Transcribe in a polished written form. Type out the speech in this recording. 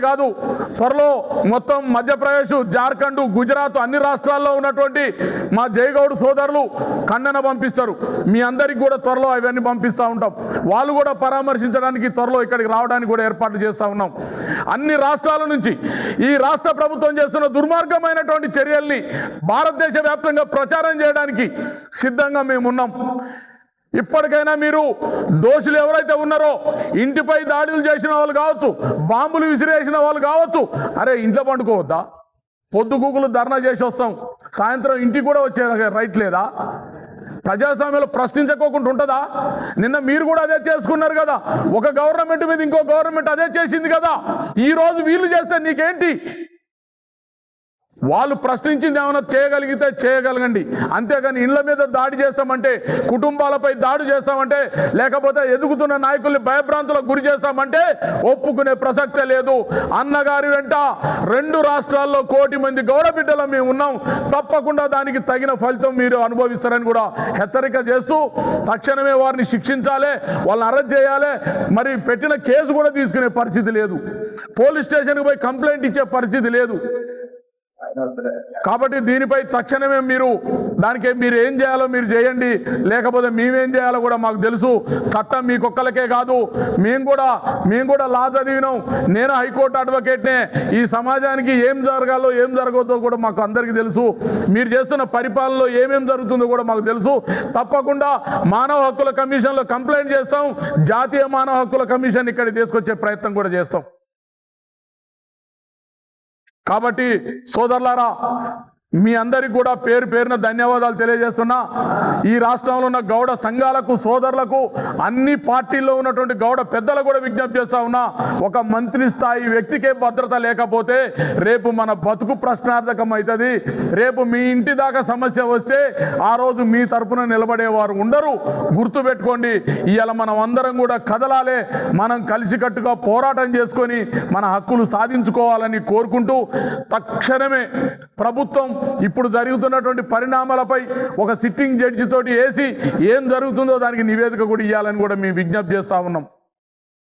కాదు, త్వరలో మొత్తం మధ్యప్రదేశ్, జార్ఖండ్, గుజరాత్ అన్ని రాష్ట్రాల్లో ఉన్నటువంటి మా జయగౌడ్ సోదరులు ఖండన పంపిస్తారు. మీ అందరికి కూడా త్వరలో అవన్నీ పంపిస్తూ ఉంటాం. వాళ్ళు కూడా పరామర్శించడానికి త్వరలో ఇక్కడికి రావడానికి కూడా ఏర్పాట్లు చేస్తూ ఉన్నాం. అన్ని రాష్ట్రాల నుంచి ఈ రాష్ట్ర ప్రభుత్వం చేస్తున్న దుర్మార్గమైనటువంటి చర్యల్ని భారతదేశ వ్యాప్తంగా ప్రచారం చేయడానికి సిద్ధంగా మేమున్నాం. ఇప్పటికైనా మీరు దోషులు ఎవరైతే ఉన్నారో, ఇంటిపై దాడులు చేసిన వాళ్ళు కావచ్చు, బాంబులు విసిరేసిన వాళ్ళు కావచ్చు, అరే ఇంట్లో పండుకోవద్దా? పొద్దుగూకులు ధర్నా చేసి వస్తాం, సాయంత్రం ఇంటికి కూడా వచ్చే రైట్ లేదా? ప్రజాస్వామ్యంలో ప్రశ్నించుకోకుండా ఉంటుందా? నిన్న మీరు కూడా అదే చేసుకున్నారు కదా. ఒక గవర్నమెంట్ మీద ఇంకో గవర్నమెంట్ అదే చేసింది కదా. ఈరోజు వీళ్ళు చేస్తే నీకేంటి? వాళ్ళు ప్రశ్నించింది ఏమైనా చేయగలిగితే చేయగలగండి, అంతేగాని ఇళ్ల మీద దాడి చేస్తామంటే, కుటుంబాలపై దాడి చేస్తామంటే, లేకపోతే ఎదుగుతున్న నాయకుల్ని భయభ్రాంతులకు గురి చేస్తామంటే ఒప్పుకునే ప్రసక్తే లేదు. అన్నగారి వెంట 2 రాష్ట్రాల్లో 1 కోటి మంది గౌడ బిడ్డలు మేము ఉన్నాం. తప్పకుండా దానికి తగిన ఫలితం మీరు అనుభవిస్తారని కూడా హెచ్చరిక చేస్తూ, తక్షణమే వారిని శిక్షించాలి, వాళ్ళని అరెస్ట్ చేయాలి. మరి పెట్టిన కేసు కూడా తీసుకునే పరిస్థితి లేదు, పోలీస్ స్టేషన్కి పోయి కంప్లైంట్ ఇచ్చే పరిస్థితి లేదు. కాబట్టి దీనిపై తక్షణమే దానికి మీరు ఏం చేయాలో మీరు చేయండి, లేకపోతే మేమేం చేయాలో కూడా మాకు తెలుసు. చట్టం మీకొక్కలకే కాదు, మేము కూడా లా చదివినాం. నేను హైకోర్టు అడ్వకేట్నే. ఈ సమాజానికి ఏం జరగాలో ఏం జరగదో కూడా మాకు అందరికీ తెలుసు. మీరు చేస్తున్న పరిపాలనలో ఏమేం జరుగుతుందో కూడా మాకు తెలుసు. తప్పకుండా మానవ హక్కుల కమిషన్లో కంప్లైంట్ చేస్తాం, జాతీయ మానవ హక్కుల కమిషన్ ఇక్కడికి తీసుకొచ్చే ప్రయత్నం కూడా చేస్తాం. కాబట్టి సోదరులారా, మీ అందరికీ కూడా పేరు పేరున ధన్యవాదాలు తెలియజేస్తున్నా. ఈ రాష్ట్రంలో ఉన్న గౌడ సంఘాలకు, సోదరులకు, అన్ని పార్టీల్లో ఉన్నటువంటి గౌడ పెద్దలకు కూడా విజ్ఞప్తి చేస్తా ఉన్నా, ఒక మంత్రి స్థాయి వ్యక్తికే భద్రత లేకపోతే రేపు మన బతుకు ప్రశ్నార్థకం అవుతుంది. రేపు మీ ఇంటి దాకా సమస్య వస్తే ఆ రోజు మీ తరపున నిలబడేవారు ఉండరు. గుర్తుపెట్టుకోండి. ఇవాళ మనం అందరం కూడా కదలాలే, మనం కలిసికట్టుగా పోరాటం చేసుకొని మన హక్కులు సాధించుకోవాలని కోరుకుంటూ, తక్షణమే ప్రభుత్వం ఇప్పుడు జరుగుతున్నటువంటి పరిణామాలపై ఒక సిట్టింగ్ జడ్జి తోటి వేసి ఏం జరుగుతుందో దానికి నివేదిక కూడా ఇవ్వాలని కూడా మేము విజ్ఞప్తి చేస్తా ఉన్నాం.